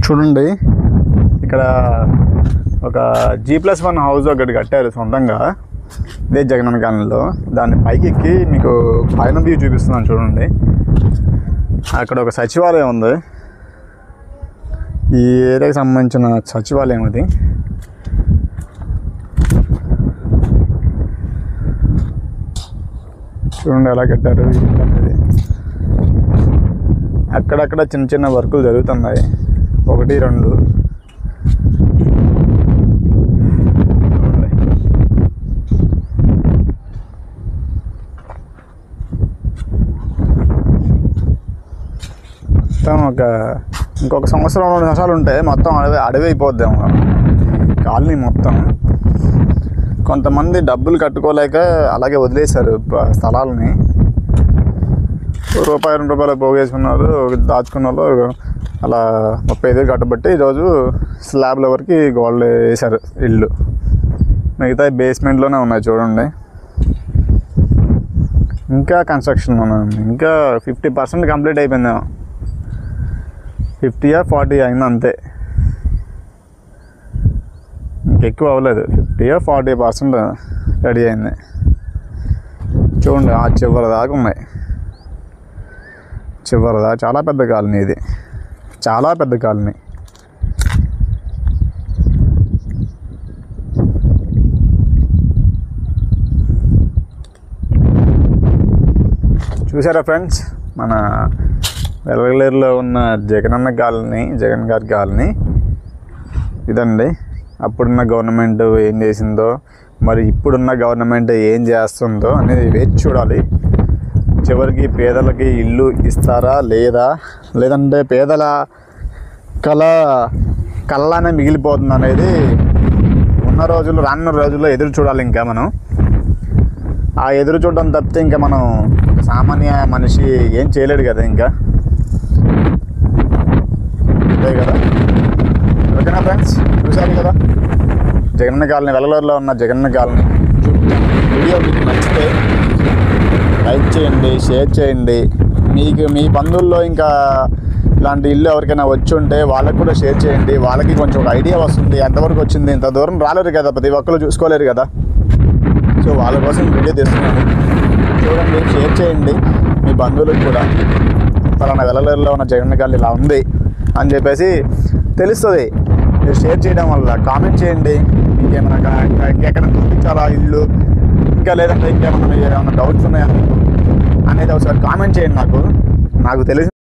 చూడండి, ఇక్కడ ఒక G+1 హౌస్ ఒకటి కట్టారు సొంతంగా, ఇదే జగనన్న కాలనీలో. దాన్ని పైకి ఎక్కి మీకు పైన వ్యూ చూపిస్తున్నాను చూడండి. అక్కడ ఒక సచివాలయం ఉంది, ఈ ఏరియాకి సంబంధించిన సచివాలయం అది. చూడండి ఎలా కట్టారు అనేది. అక్కడక్కడ చిన్న చిన్న వర్కులు జరుగుతున్నాయి, 1, 2. మొత్తం ఇంకొక సంవత్సరం 2 సంవత్సరాలు ఉంటే మొత్తం అడవి అయిపోద్దాము కాలనీ మొత్తం. కొంతమంది డబ్బులు కట్టుకోలేక అలాగే వదిలేశారు స్థలాలని. ₹1, ₹2 పోగేసుకున్నారు, దాచుకున్న వాళ్ళు అలా 35,000 కట్టబట్టి ఈరోజు స్లాబ్ల వరకు గోల్డ్ వేశారు ఇల్లు. మిగతా బేస్మెంట్లోనే ఉన్నాయి చూడండి. ఇంకా కన్స్ట్రక్షన్ ఉంది, ఇంకా 50% కంప్లీట్ అయిపోయిందేమో. 50 or 40 అయింది అంతే, ఇంకెక్కువ అవ్వలేదు. 50 or 40% రెడీ అయింది. చూడండి ఆ చివరి దాకా ఉన్నాయి, చివరి దాకా. చాలా పెద్ద కాలనీ ఇది, చాలా పెద్ద కాలనీ. చూసారా ఫ్రెండ్స్, మన వెలగలేరులో ఉన్న జగనన్న కాలనీ, జగన్ గారి కాలనీ ఇదండి. అప్పుడున్న గవర్నమెంట్ ఏం చేసిందో, మరి ఇప్పుడున్న గవర్నమెంట్ ఏం చేస్తుందో అనేది వేచి చూడాలి. చివరికి పేదలకి ఇల్లు ఇస్తారా లేదా, లేదంటే పేదల కళ్ళనే మిగిలిపోతుంది అనేది ఉన్న రోజులు, రానున్న రోజుల్లో ఎదురు చూడాలి. ఇంకా మనం ఆ ఎదురు చూడడం తప్పితే ఇంకా మనం సామాన్య మనిషి ఏం చేయలేడు కదా. ఇంకా అంతే కదా. ఓకేనా ఫ్రెండ్స్, చూశారు కదా జగనన్న కాలనీ, వెలగలూరులో ఉన్న జగనన్న కాలనీ. వీడియో మీకు నచ్చితే లైక్ చేయండి, షేర్ చేయండి. మీ బంధువుల్లో ఇంకా ఇలాంటి ఇల్లు ఎవరికైనా వచ్చి ఉంటే వాళ్ళకి కూడా షేర్ చేయండి. వాళ్ళకి కొంచెం ఒక ఐడియా వస్తుంది, ఎంతవరకు వచ్చింది. ఇంత దూరం రాలేరు కదా, ప్రతి ఒక్కరు చూసుకోలేరు కదా. సో వాళ్ళ కోసం వీడియో తీస్తున్నాను. చూడండి, షేర్ చేయండి మీ బంధువులకు కూడా. పలానా వెలగలూరులో ఉన్న జగనన్న కాలనీ ఇలా ఉంది అని చెప్పేసి తెలుస్తుంది. మీరు షేర్ చేయడం వల్ల. కామెంట్ చేయండి, ఇంకేమైనా ఇంకెక్కడ చూపించాలా ఇల్లు, ఇంకా లేదంటే ఇంకేమైనా డౌట్స్ ఉన్నాయా అనేది ఒకసారి కామెంట్ చేయండి. నాకు తెలిసి